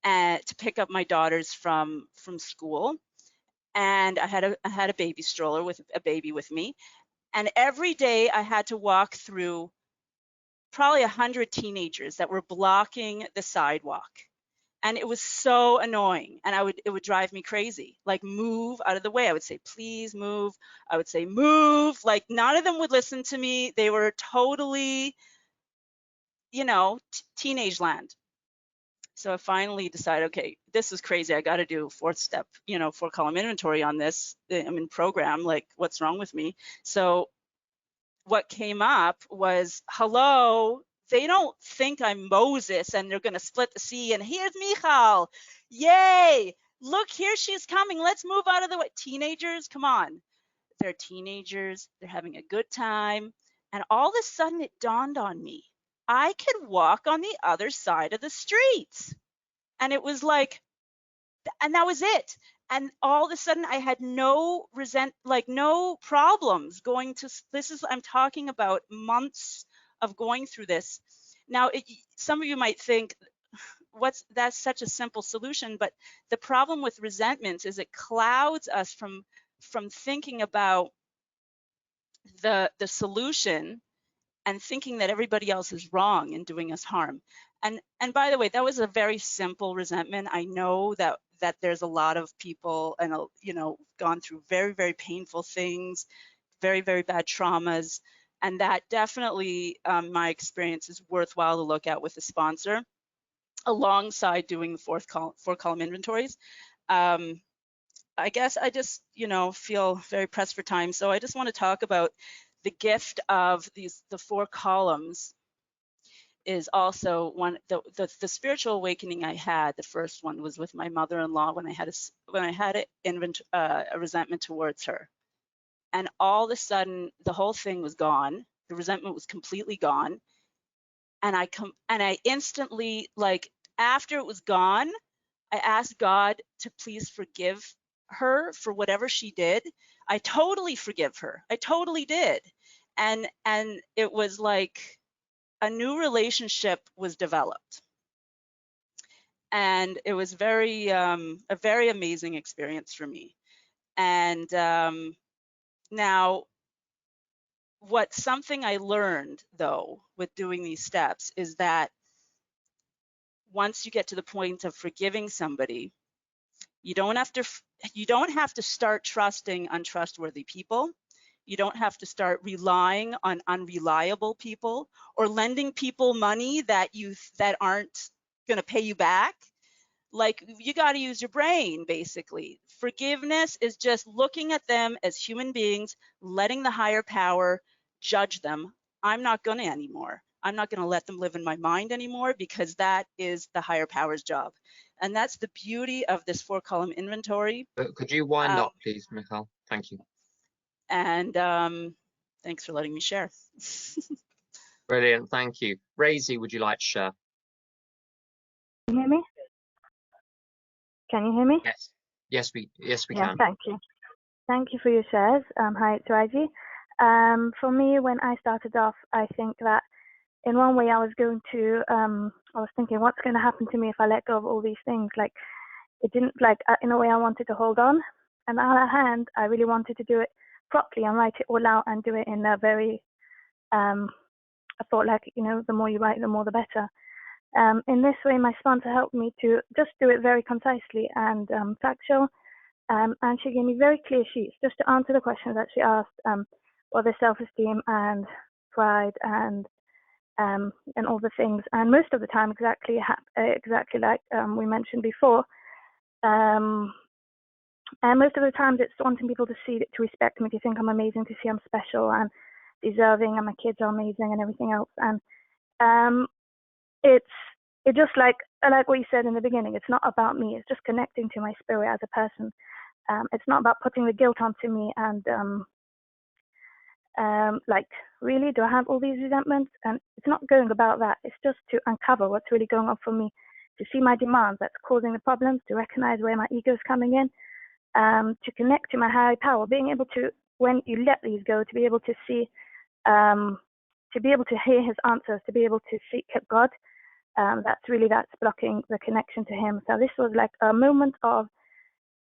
to pick up my daughters from school, and I had a baby stroller with a baby with me, and every day I had to walk through probably 100 teenagers that were blocking the sidewalk, and it was so annoying, and it would drive me crazy. Like, move out of the way. I would say, please move. I would say, move. Like, none of them would listen to me. They were totally, teenage land. So I finally decided, okay, this is crazy. I got to do fourth step, 4-column inventory on this. I'm in program, like what's wrong with me? So what came up was, hello, they don't think I'm Moses and they're going to split the sea. And here's Michal. Yay. Look, here she's coming. Let's move out of the way. Teenagers, come on. They're teenagers. They're having a good time. And all of a sudden it dawned on me, I could walk on the other side of the street. And it was like, and that was it. And all of a sudden I had no no problems going to, I'm talking about months of going through this. Now, some of you might think, that's such a simple solution, but the problem with resentment is it clouds us from thinking about the solution and thinking that everybody else is wrong and doing us harm. And by the way, that was a very simple resentment. I know that there's a lot of people and gone through very, very painful things, very, very bad traumas, and that definitely, my experience, is worthwhile to look at with a sponsor, alongside doing the four-column inventories. I guess I just feel very pressed for time, so I just want to talk about the gift of the 4 columns. Is also one, the spiritual awakening I had. The first one was with my mother-in-law when I had a resentment towards her, and all of a sudden the whole thing was gone. The resentment was completely gone, and I instantly, like, after it was gone, I asked God to please forgive her for whatever she did. I totally forgive her. I totally did, and it was like a new relationship was developed, and it was a very amazing experience for me. And now, something I learned though with doing these steps is that once you get to the point of forgiving somebody, you don't have to start trusting untrustworthy people. You don't have to start relying on unreliable people or lending people money that aren't going to pay you back. Like, you got to use your brain, basically. Forgiveness is just looking at them as human beings, letting the higher power judge them. I'm not going to anymore. I'm not going to let them live in my mind anymore, because that is the higher power's job. And that's the beauty of this 4-column inventory. Could you wind up, please, Michal? Thank you. And thanks for letting me share. Brilliant, thank you. Razy, would you like to share? Can you hear me? Can you hear me? Yes. Yes, we Yeah, can. thank you. Thank you for your shares. Hi, it's Raji. For me, when I started off, I think that in one way I was thinking, what's going to happen to me if I let go of all these things? Like, it didn't, in a way I wanted to hold on. And on the other hand, I really wanted to do it properly and write it all out and do it in a very, I thought, the more you write, the more the better. In this way, my sponsor helped me to just do it very concisely and factual. And she gave me very clear sheets just to answer the questions that she asked, whether self-esteem and pride and all the things. And most of the time, exactly like we mentioned before. And most of the times, it's wanting people to to respect me, to think I'm amazing, to see I'm special and deserving, and my kids are amazing, and everything else. And it's just like what you said in the beginning. It's not about me. It's just connecting to my spirit as a person. It's not about putting the guilt onto me and really, do I have all these resentments? And it's not going about that. It's just to uncover what's really going on for me, to see my demands that's causing the problems, to recognize where my ego is coming in, to connect to my higher power, being able to, when you let these go, to be able to see, to be able to hear his answers, to be able to seek God. That's blocking the connection to him. So this was like a moment of,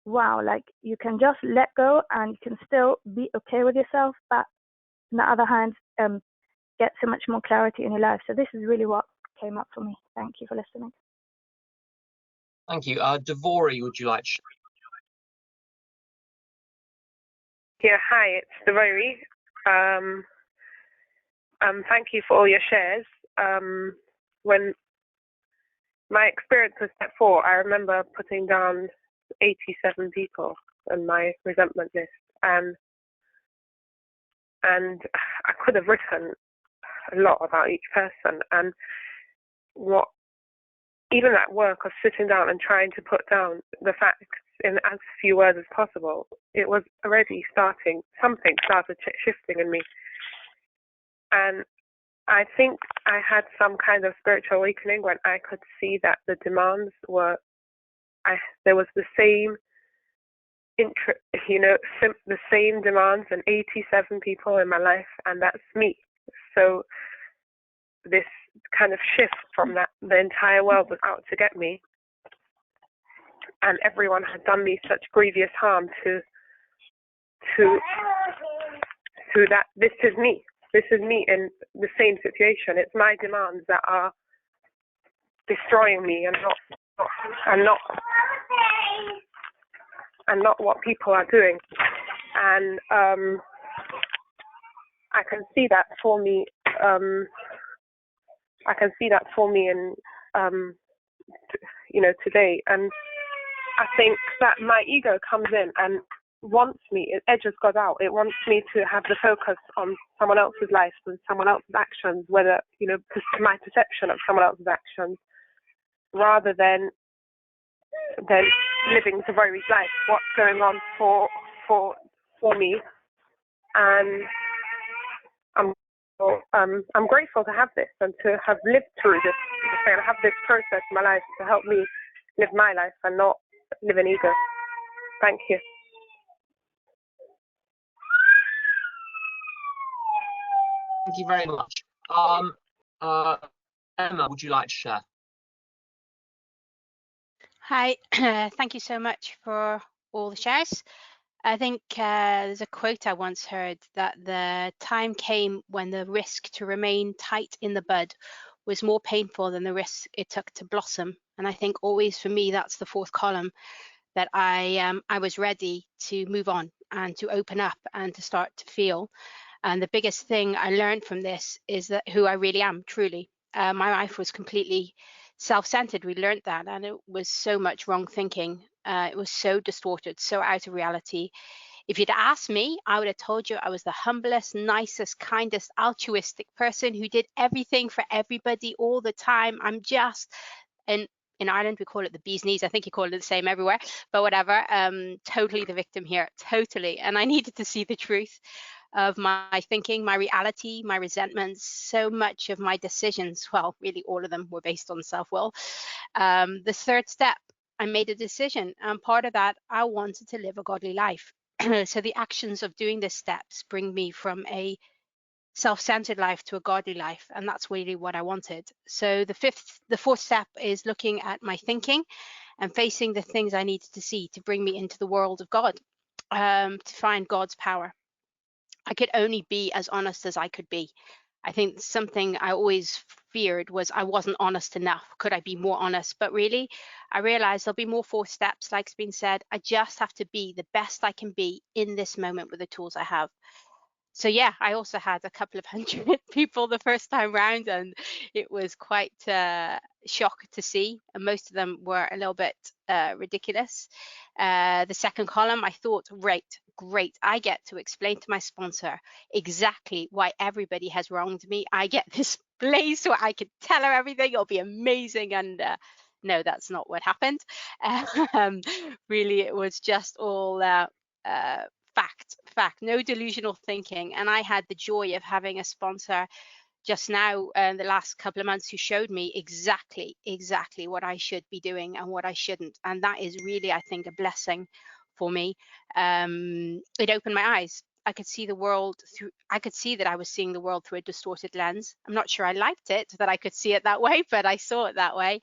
wow, like you can just let go and you can still be okay with yourself, but on the other hand, get so much more clarity in your life. So this is really what came up for me. Thank you for listening. Thank you. Devori, would you like to share? Yeah, hi, it's Devori. Thank you for all your shares. When my experience with step 4, I remember putting down 87 people on my resentment list, and I could have written a lot about each person, and even that work of sitting down and trying to put down the facts in as few words as possible, it was already something started shifting in me. And I think I had some kind of spiritual awakening when I could see that the demands there was the same the same demands and 87 people in my life, and that's me. So this kind of shift from that the entire world was out to get me, and everyone had done me such grievous harm to that this is me in the same situation. It's my demands that are destroying me, and not what people are doing. And I can see that for me. In today, and I think that my ego comes in and wants me. It edges God out. It wants me to have the focus on someone else's life and someone else's actions, whether my perception of someone else's actions, rather than living the very life. What's going on for me, and I'm grateful to have this and to have lived through this and have this process in my life to help me live my life and not live in ego. Thank you. Thank you very much. Emma, would you like to share? Hi, thank you so much for all the shares. I think there's a quote I once heard that the time came when the risk to remain tight in the bud was more painful than the risk it took to blossom. And I think always for me, that's the fourth column, that I was ready to move on and to open up and to start to feel. And the biggest thing I learned from this is that who I really am, truly. My life was completely self-centered. We learned that, and it was so much wrong thinking. It was so distorted, so out of reality. If you'd asked me, I would have told you I was the humblest, nicest, kindest, altruistic person who did everything for everybody all the time. I'm just, and in Ireland, we call it the bee's knees. I think you call it the same everywhere, but whatever. Totally the victim here, totally. And I needed to see the truth of my thinking, my reality, my resentments. So much of my decisions, well, really all of them were based on self-will. The third step, I made a decision. And part of that, I wanted to live a godly life. So the actions of doing the steps bring me from a self-centered life to a godly life, and that's really what I wanted. So the fourth step is looking at my thinking and facing the things I needed to see to bring me into the world of God, to find God's power. I could only be as honest as I could be. I think something I always feared was I wasn't honest enough. Could I be more honest? But really, I realized there'll be more four steps, like's been said. I just have to be the best I can be in this moment with the tools I have. So yeah, I also had a couple of hundred people the first time round, and it was quite shock to see. And most of them were a little bit ridiculous. The second column, I thought, great. I get to explain to my sponsor exactly why everybody has wronged me. I get this place where I can tell her everything. It'll be amazing. And no, that's not what happened. Really, it was just all fact, no delusional thinking. And I had the joy of having a sponsor just now in the last couple of months who showed me exactly what I should be doing and what I shouldn't. And that is really, I think, a blessing for me. It opened my eyes. I could see the world through, I could see that I was seeing the world through a distorted lens. I'm not sure I liked it, that I could see it that way, but I saw it that way.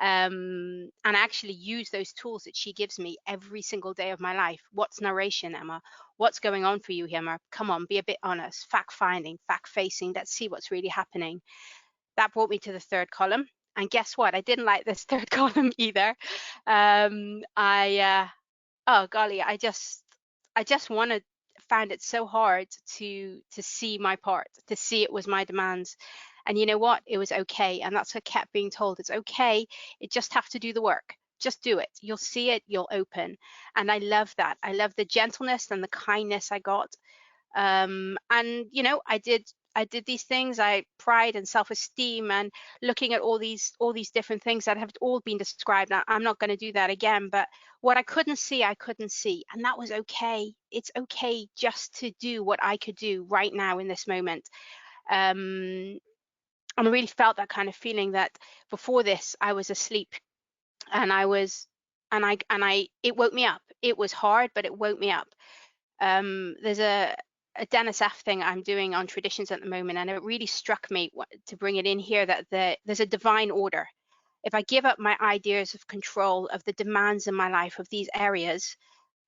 And I actually use those tools that she gives me every single day of my life. What's narration, Emma? What's going on for you, Emma? Come on, be a bit honest. Fact finding, fact facing. Let's see what's really happening. That brought me to the third column. And guess what? I didn't like this third column either. Oh golly, I just found it so hard to see my part, to see it was my demands. And you know what? It was okay. And that's what I kept being told. It's okay. You just have to do the work. Just do it. You'll see it. You'll open. And I love that. I love the gentleness and the kindness I got. And you know, I did these things. Pride and self-esteem and looking at all these different things that have all been described. I'm not going to do that again, but what I couldn't see, and that was okay. It's okay just to do what I could do right now in this moment. And I really felt that kind of feeling that before this I was asleep, and it woke me up. It was hard, but it woke me up. There's a Dennis F thing I'm doing on traditions at the moment, and it really struck me to bring it in here that there's a divine order. If I give up my ideas of control, of the demands in my life, of these areas,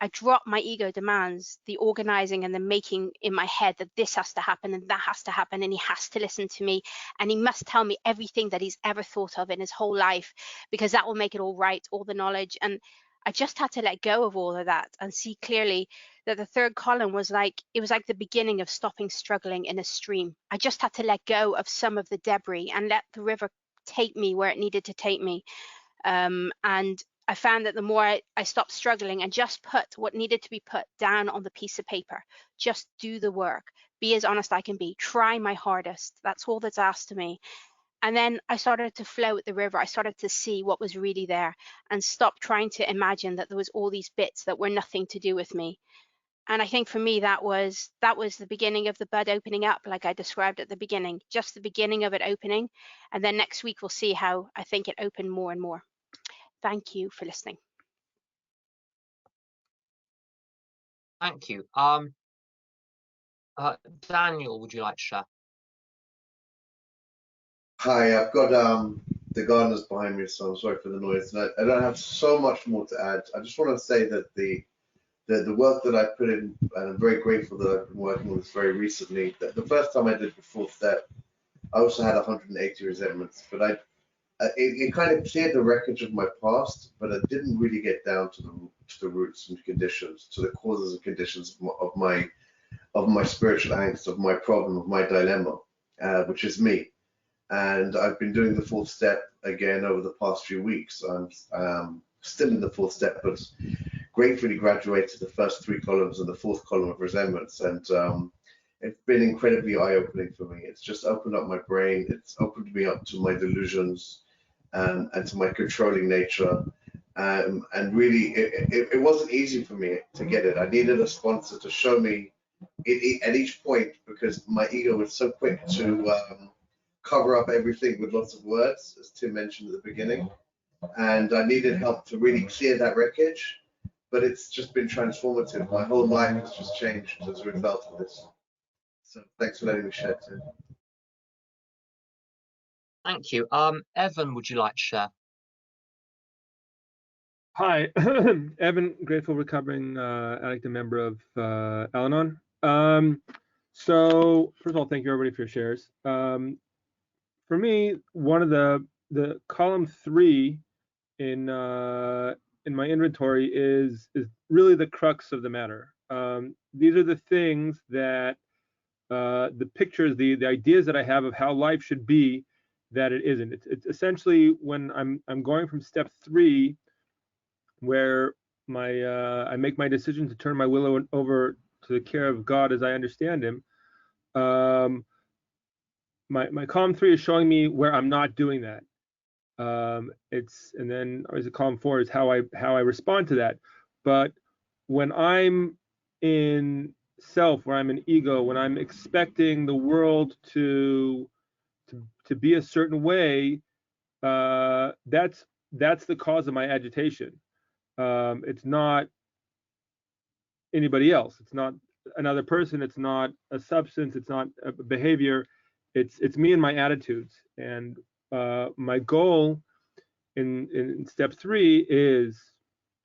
I drop my ego demands, the organizing and the making in my head that this has to happen and that has to happen, and he has to listen to me, and he must tell me everything that he's ever thought of in his whole life, because that will make it all right, all the knowledge. And I just had to let go of all of that and see clearly that the third column was like, it was like the beginning of stopping struggling in a stream. I just had to let go of some of the debris and let the river take me where it needed to take me. And I found that the more I stopped struggling and just put what needed to be put down on the piece of paper, just do the work, be as honest I can be, try my hardest. That's all that's asked of me. And then I started to flow with the river. I started to see what was really there and stop trying to imagine that there was all these bits that were nothing to do with me. And I think for me, that was the beginning of the bud opening up, like I described at the beginning, just the beginning of it opening. And then next week, we'll see how I think it opened more and more. Thank you for listening. Thank you. Daniel, would you like to share? Hi, I've got the gardeners behind me, so I'm sorry for the noise. And I don't have so much more to add. I just want to say that the work that I put in, and I'm very grateful that I've been working on this very recently. The first time I did the fourth step, I also had 180 resentments, but it kind of cleared the wreckage of my past, but it didn't really get down to the roots and conditions, to the causes and conditions of my spiritual angst, of my problem, of my dilemma, which is me. And I've been doing the fourth step again over the past few weeks. I'm still in the fourth step, but gratefully graduated the first 3 columns and the 4th column of resentments. And it's been incredibly eye-opening for me. It's just opened up my brain. It's opened me up to my delusions and to my controlling nature. And really, it wasn't easy for me to get it. I needed a sponsor to show me it at each point, because my ego was so quick to cover up everything with lots of words, as Tim mentioned at the beginning. And I needed help to really clear that wreckage. But it's just been transformative. My whole life has just changed as a result of this. So thanks for letting me share, Tim. Thank you. Evan, would you like to share? Hi, Evan, grateful recovering addict and member of Al-Anon. So first of all, thank you everybody for your shares. For me, one of the column 3 in my inventory is really the crux of the matter. These are the things that the pictures, the ideas that I have of how life should be, that it isn't. It's essentially when I'm going from step 3, where I make my decision to turn my will over to the care of God as I understand Him. My column 3 is showing me where I'm not doing that. And then obviously column 4 is how I respond to that. But when I'm in self, where I'm in ego, when I'm expecting the world to be a certain way, that's the cause of my agitation. It's not anybody else. It's not another person. It's not a substance. It's not a behavior. It's me and my attitudes. And my goal in step 3 is,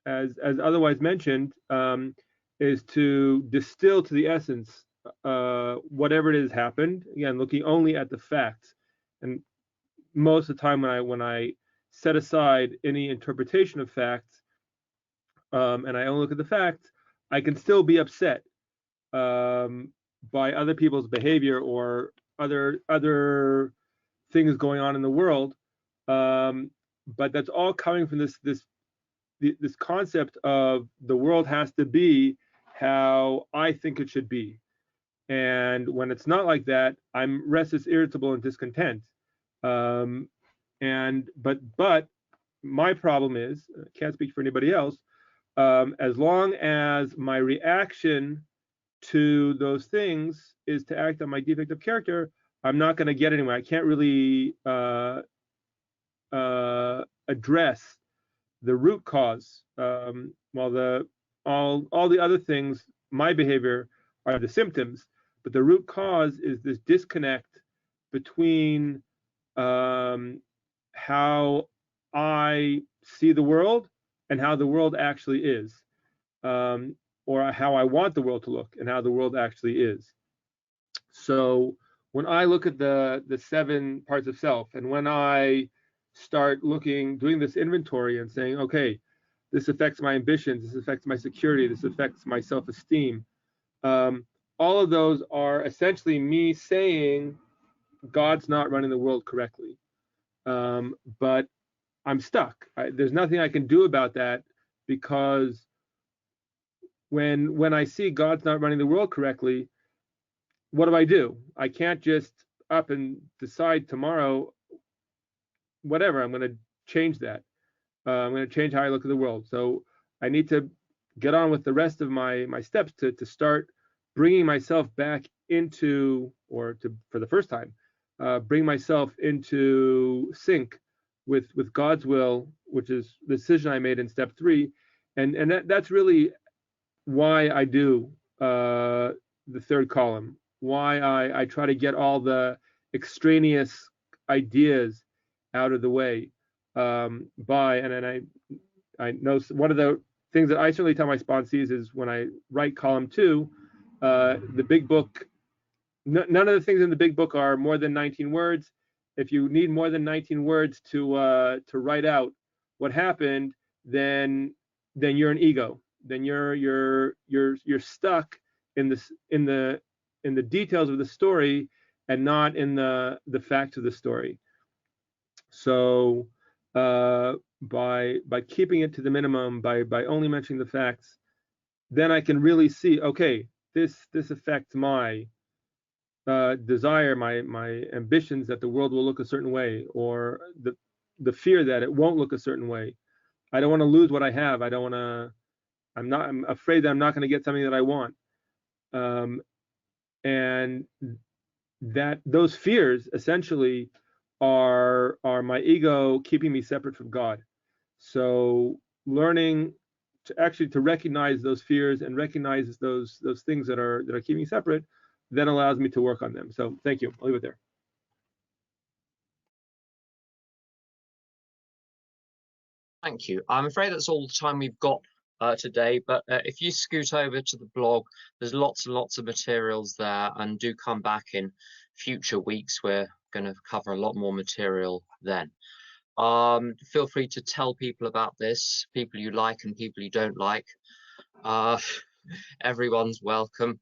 as otherwise mentioned, is to distill to the essence whatever it has happened. Again, looking only at the facts. And most of the time when I set aside any interpretation of facts, and I only look at the facts, I can still be upset by other people's behavior or other things going on in the world, but that's all coming from this concept of the world has to be how I think it should be. And when it's not like that, I'm restless, irritable, and discontent. But my problem is, I can't speak for anybody else, as long as my reaction to those things is to act on my defect of character, I'm not going to get anywhere. I can't really address the root cause. While all the other things, my behavior, are the symptoms, but the root cause is this disconnect between how I see the world and how the world actually is, or how I want the world to look and how the world actually is. So when I look at the 7 parts of self, and when I start doing this inventory and saying, okay, this affects my ambitions, this affects my security, this affects my self-esteem, all of those are essentially me saying God's not running the world correctly. But I'm stuck. There's nothing I can do about that, because when I see God's not running the world correctly, what do? I can't just up and decide tomorrow, whatever, I'm going to change that. I'm going to change how I look at the world. So I need to get on with the rest of my steps to start bringing myself back into, for the first time, bring myself into sync with God's will, which is the decision I made in step 3. And that's really why I do the 3rd column, why I try to get all the extraneous ideas out of the way. And I know one of the things that I certainly tell my sponsees is when I write column 2, the big book, none of the things in the big book are more than 19 words. If you need more than 19 words to write out what happened, then you're an ego. Then you're stuck in the details of the story and not in the facts of the story. So by keeping it to the minimum, by only mentioning the facts, then I can really see, okay, this affects my desire, my ambitions that the world will look a certain way, or the fear that it won't look a certain way. I don't want to lose what I have. I'm afraid that I'm not going to get something that I want. And that those fears essentially are my ego keeping me separate from God. So learning to recognize those fears and recognize those things that are keeping me separate, then allows me to work on them. So thank you. I'll leave it there. Thank you. I'm afraid that's all the time we've got today, but if you scoot over to the blog, there's lots and lots of materials there, and do come back in future weeks. We're going to cover a lot more material then. Feel free to tell people about this, people you like and people you don't like. Everyone's welcome.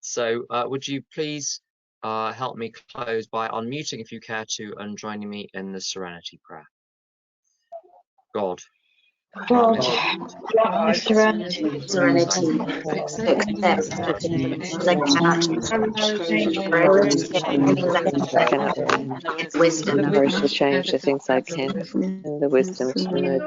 So would you please help me close by unmuting if you care to, and joining me in the Serenity Prayer. God, serenity, accept, wisdom, the courage to change the things I can, and the wisdom to know